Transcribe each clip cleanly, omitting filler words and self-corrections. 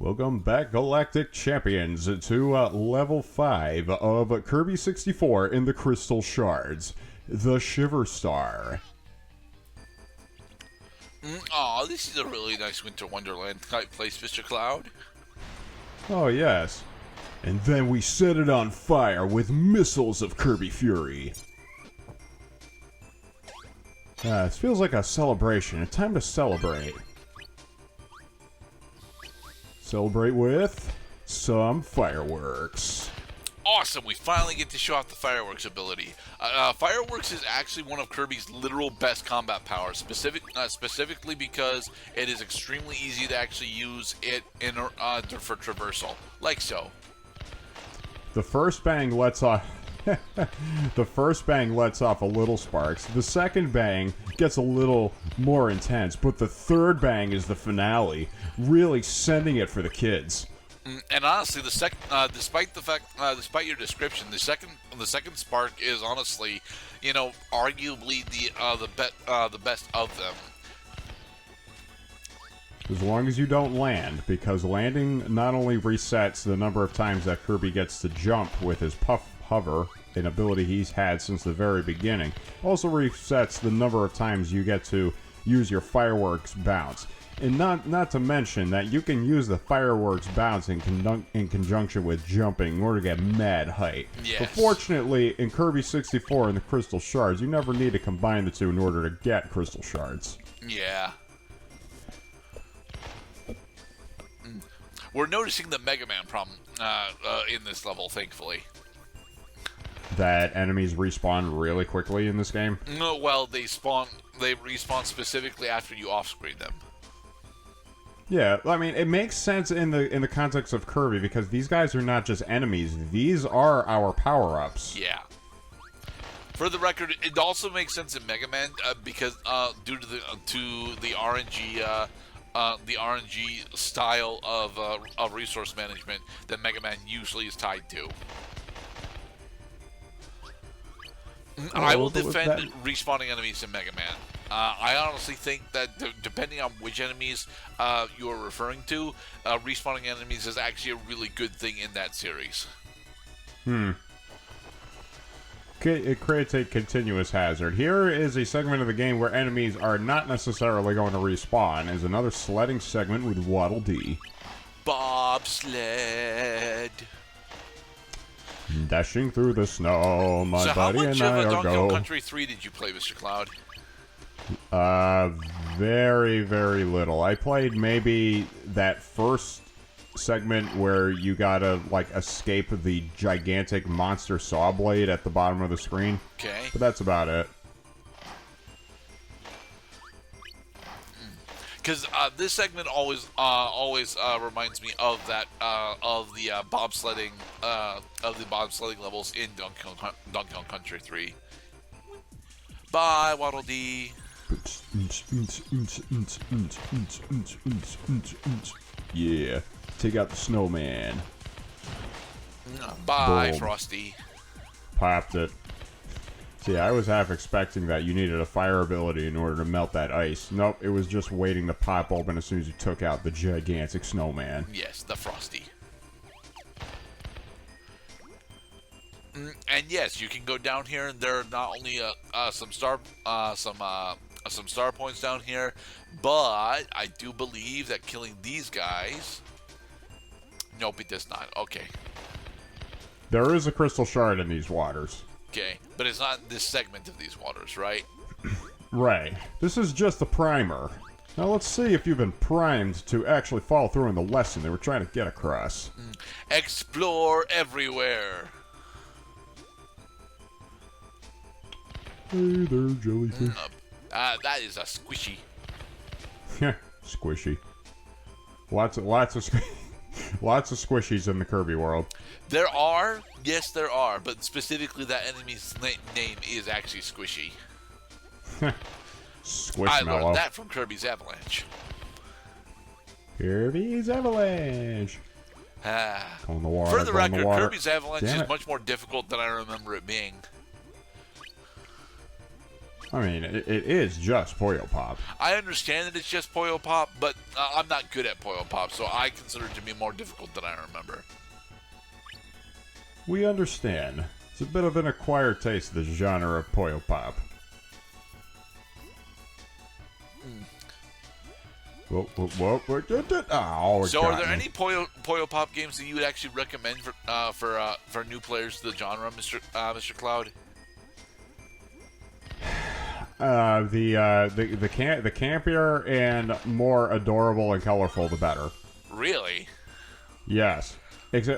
Welcome back, Galactic Champions, to level 5 of Kirby 64 in the Crystal Shards, the Shiver Star. Aw, this is a really nice Winter Wonderland type place, Mr. Cloud. Oh, yes. And then we set it on fire with missiles of Kirby Fury. This feels like a celebration. A time to celebrate. Celebrate with some fireworks. Awesome, we finally get to show off the fireworks ability. Fireworks is actually one of Kirby's literal best combat powers, specifically because it is extremely easy to actually use it for traversal, like so. The first bang lets off the first bang lets off a little sparks. The second bang gets a little more intense, but the third bang is the finale, really sending it for the kids. And honestly, despite your description, the second spark is honestly, arguably the best of them. As long as you don't land, because landing not only resets the number of times that Kirby gets to jump with his puff hover, an ability he's had since the very beginning, also resets the number of times you get to use your fireworks bounce. And not to mention that you can use the fireworks bounce in conjunction with jumping in order to get mad height. Yes. But fortunately, in Kirby 64 and the Crystal Shards, you never need to combine the two in order to get Crystal Shards. Yeah. We're noticing the Mega Man problem in this level, thankfully. That enemies respawn really quickly in this game? No, well, they respawn specifically after you off-screen them. Yeah, I mean, it makes sense in the context of Kirby, because these guys are not just enemies. These are our power-ups. Yeah. For the record, it also makes sense in Mega Man because due to the RNG style of resource management that Mega Man usually is tied to. I will defend respawning enemies in Mega Man. I honestly think that depending on which enemies you are referring to, respawning enemies is actually a really good thing in that series. It creates a continuous hazard. Here is a segment of the game where enemies are not necessarily going to respawn. Is another sledding segment with Waddle Dee. Bobsled. Dashing through the snow, my buddy and I are go. So how much of Donkey Kong Country 3 did you play, Mr. Cloud? Very, very little. I played maybe that first segment where you gotta, like, escape the gigantic monster saw blade at the bottom of the screen. Okay. But that's about it. Because this segment always reminds me of the bobsledding levels in Donkey Kong Country 3. Bye, Waddle Dee. Yeah, take out the snowman. Bye, Boom. Frosty. Popped it. See, I was half expecting that you needed a fire ability in order to melt that ice. Nope, it was just waiting to pop open as soon as you took out the gigantic snowman. Yes, the Frosty. And yes, you can go down here, and there are not only some star points down here, but I do believe that killing these guys. Nope, it does not. Okay. There is a crystal shard in these waters. Okay, but it's not in this segment of these waters, right? Right. This is just the primer. Now let's see if you've been primed to actually follow through on the lesson they were trying to get across. Explore everywhere. Hey there, jellyfish. That is a squishy. Squishy. Lots of lots of squishies in the Kirby world. There are, yes, there are, but specifically that enemy's name is actually Squishy. Squishmallow. I learned that from Kirby's Avalanche. Kirby's Avalanche. On the water. For the record, water. Kirby's Avalanche is much more difficult than I remember it being. I mean, it is just Puyo Pop. I understand that it's just Puyo Pop, but I'm not good at Puyo Pop, so I consider it to be more difficult than I remember. We understand. It's a bit of an acquired taste, this genre of Puyo Pop. Whoa, whoa, whoa, whoa, oh, so, are there any Puyo Pop games that you would actually recommend for new players to the genre, Mr. Cloud? The campier and more adorable and colorful, the better. Really? Yes.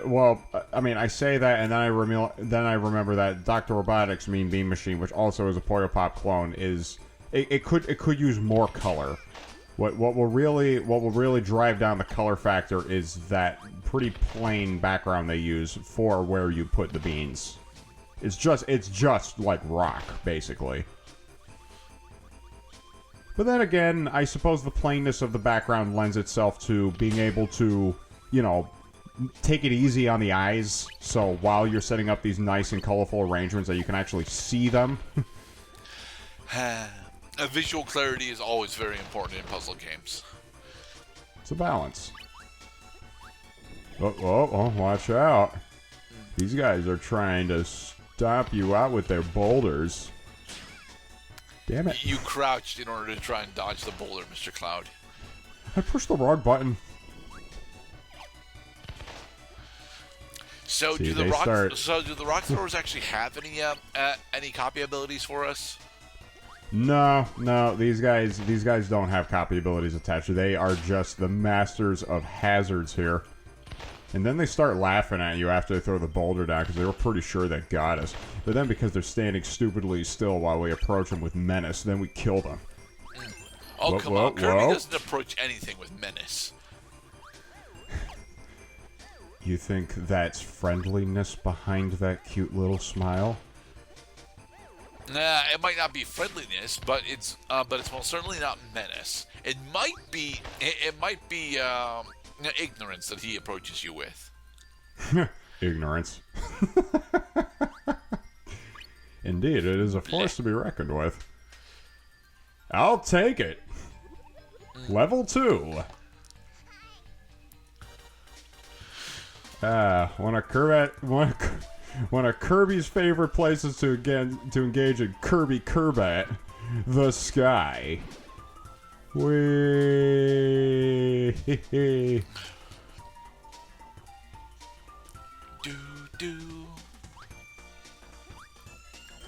Well, I mean, I say that, and then I remember that Dr. Robotics' Mean Bean Machine, which also is a Puyo Pop clone, it could use more color. What will really drive down the color factor is that pretty plain background they use for where you put the beans. It's just like rock, basically. But then again, I suppose the plainness of the background lends itself to being able to, take it easy on the eyes. So while you're setting up these nice and colorful arrangements that you can actually see them. Visual clarity is always very important in puzzle games. It's a balance. Oh, watch out. These guys are trying to stop you out with their boulders. Damn it. You crouched in order to try and dodge the boulder, Mr. Cloud. I pushed the wrong button. So do the rock throwers actually have any copy abilities for us? No, these guys don't have copy abilities attached. They are just the masters of hazards here. And then they start laughing at you after they throw the boulder down because they were pretty sure they got us. But then because they're standing stupidly still while we approach them with menace, then we kill them. Oh, come on. Kirby doesn't approach anything with menace. You think that's friendliness behind that cute little smile? Nah, it might not be friendliness, but it's most certainly not menace. It might be ignorance that he approaches you with. Ignorance. Indeed, it is a force to be reckoned with. I'll take it. Level 2. One of Kirby's favorite places to engage in Kirby Kirbat, the sky. Whee! Do.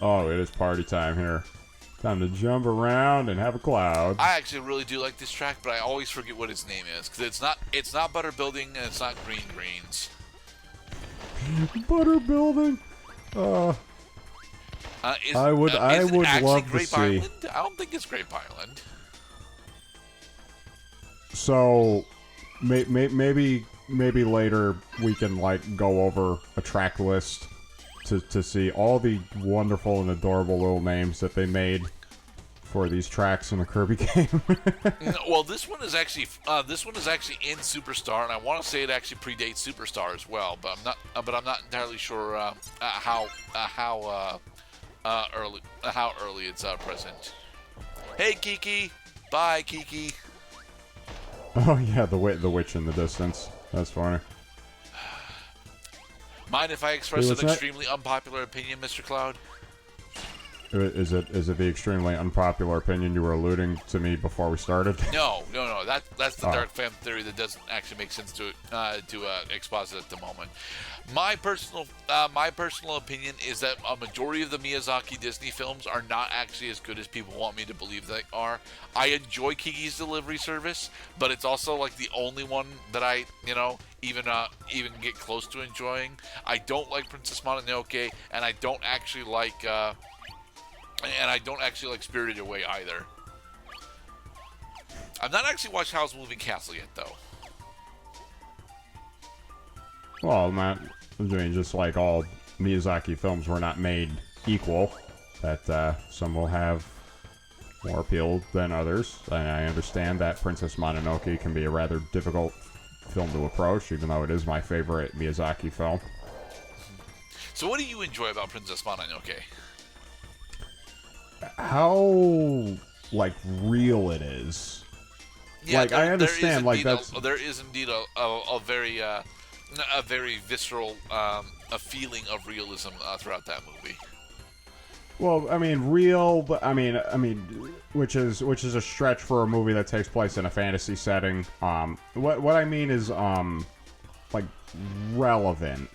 Oh, it is party time here. Time to jump around and have a cloud. I actually really do like this track, but I always forget what its name is because it's not butter building and it's not green greens. Butter building. I would love to see. Island? I don't think it's Grape Island. So, maybe later we can go over a track list to see all the wonderful and adorable little names that they made for these tracks in the Kirby game. Well, this one is actually in Superstar, and I want to say it actually predates Superstar as well, but I'm not entirely sure how early it's present. Hey, Kiki. Bye, Kiki. Oh yeah, the witch in the distance. That's funny. Mind if I express an extremely unpopular opinion, Mr. Cloud? Is it the extremely unpopular opinion you were alluding to me before we started? No. That's the dark fan theory that doesn't actually make sense to exposit at the moment. My personal opinion is that a majority of the Miyazaki Disney films are not actually as good as people want me to believe they are. I enjoy Kiki's Delivery Service, but it's also like the only one that I even get close to enjoying. I don't like Princess Mononoke, and I don't actually like Spirited Away either. I've not actually watched Howl's Moving Castle yet, though. Well, just like all Miyazaki films were not made equal. That some will have more appeal than others. And I understand that Princess Mononoke can be a rather difficult film to approach, even though it is my favorite Miyazaki film. So what do you enjoy about Princess Mononoke? how like real it is. Yeah, Like I understand, like there is indeed a very visceral a feeling of realism throughout that movie. well, I mean, real, but I mean, which is a stretch for a movie that takes place in a fantasy setting. What I mean is like relevant.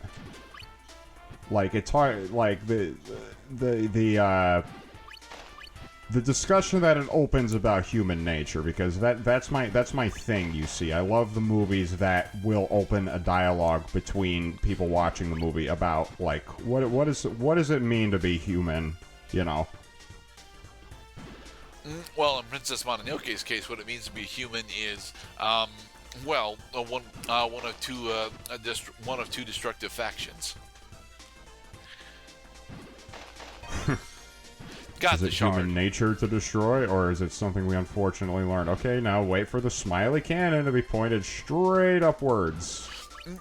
Like it's hard, like the discussion that it opens about human nature, because that's my thing. You see, I love the movies that will open a dialogue between people watching the movie about like what does it mean to be human, you know. Well, in Princess Mononoke's case, what it means to be human is, one of two destructive factions. Is it human nature to destroy, or is it something we unfortunately learned? Okay, now wait for the smiley cannon to be pointed straight upwards.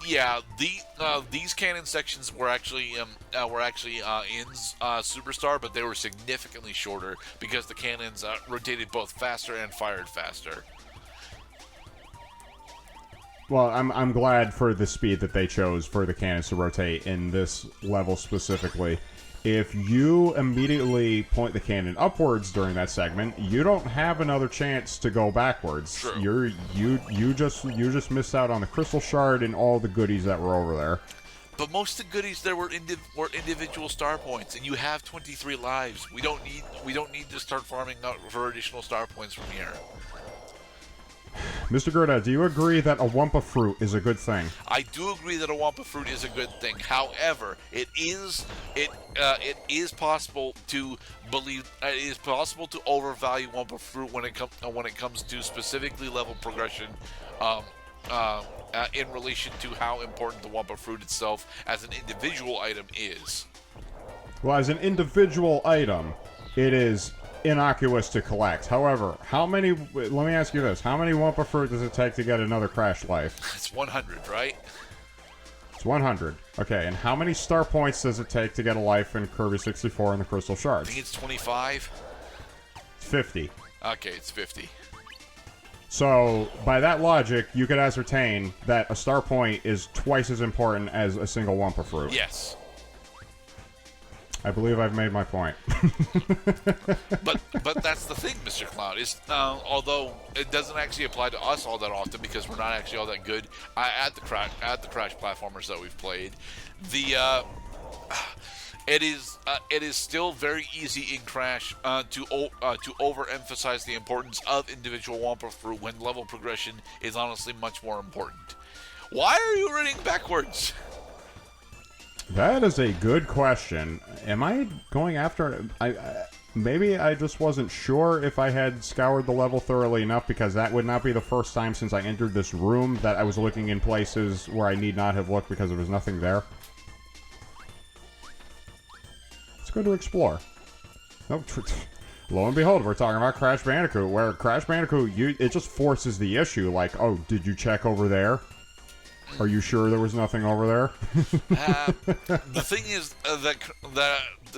Yeah, these cannon sections were actually in Superstar, but they were significantly shorter because the cannons rotated both faster and fired faster. Well, I'm glad for the speed that they chose for the cannons to rotate in this level specifically. If you immediately point the cannon upwards during that segment, you don't have another chance to go backwards. True. You just missed out on the crystal shard and all the goodies that were over there. But most of the goodies there were individual star points, and you have 23 lives. We don't need to start farming out for additional star points from here. Mr. Gerda, do you agree that a Wumpa fruit is a good thing? I do agree that a Wumpa fruit is a good thing. However, it is possible to overvalue Wumpa fruit when it comes to specifically level progression, in relation to how important the Wumpa fruit itself as an individual item is. Well, as an individual item, it is innocuous to collect. However, let me ask you this. How many Wumpa fruit does it take to get another Crash life? It's 100, right? It's 100. Okay, and how many star points does it take to get a life in Kirby 64 and the Crystal Shards? I think it's 25. It's 50. Okay, it's 50. So, by that logic, you could ascertain that a star point is twice as important as a single Wumpa fruit. Yes. I believe I've made my point. but that's the thing, Mr. Cloud, is although it doesn't actually apply to us all that often because we're not actually all that good at the crash platformers that we've played. It is still very easy in Crash to overemphasize the importance of individual Wumpa fruit when level progression is honestly much more important. Why are you running backwards? That is a good question. Am I going after... maybe I just wasn't sure if I had scoured the level thoroughly enough, because that would not be the first time since I entered this room that I was looking in places where I need not have looked because there was nothing there. Let's go to explore. Oh, lo and behold, we're talking about Crash Bandicoot, where Crash Bandicoot, it just forces the issue, like, oh, did you check over there? Are you sure there was nothing over there? The thing is that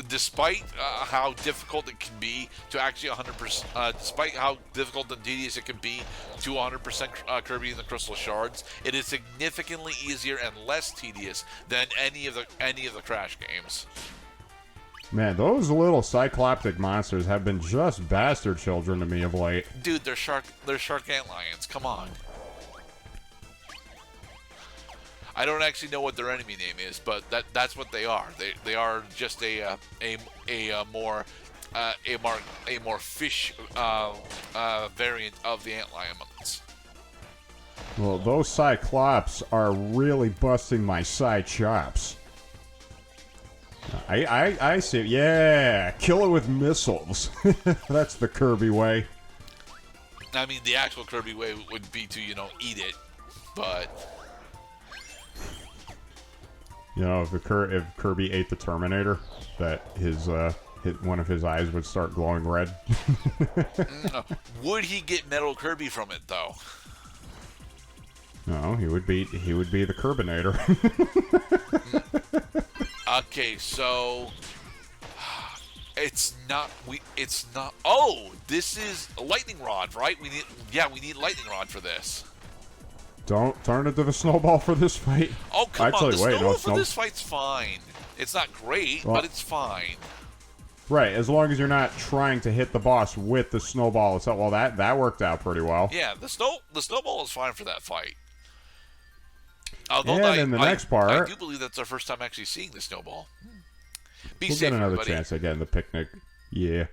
despite how difficult it can be to actually 100%, despite how difficult and tedious it can be to 100% Kirby and the Crystal Shards, it is significantly easier and less tedious than any of the Crash games. Man, those little cycloptic monsters have been just bastard children to me of late. Dude, they're shark antlions. Come on. I don't actually know what their enemy name is, but that's what they are. They are just a more fish variant of the antlions. Well, those Cyclops are really busting my side chops. I see. Yeah, kill it with missiles. That's the Kirby way. I mean, the actual Kirby way would be to, eat it, but... You know, if Kirby ate the Terminator, that one of his eyes would start glowing red. Would he get Metal Kirby from it, though? No, he would be the Kirbinator. Okay, so It's not. It's not. Oh, this is a lightning rod, right? We need lightning rod for this. Don't turn into the snowball for this fight. Oh, come on. The snowball for no. this fight's fine. It's not great, Well, but it's fine. Right, as long as you're not trying to hit the boss with the snowball itself. Well, that worked out pretty well. Yeah, the snowball is fine for that fight. Although And in the next part, I do believe that's our first time actually seeing the snowball. Be we'll safe, get another everybody. chance again. The picnic. Yeah.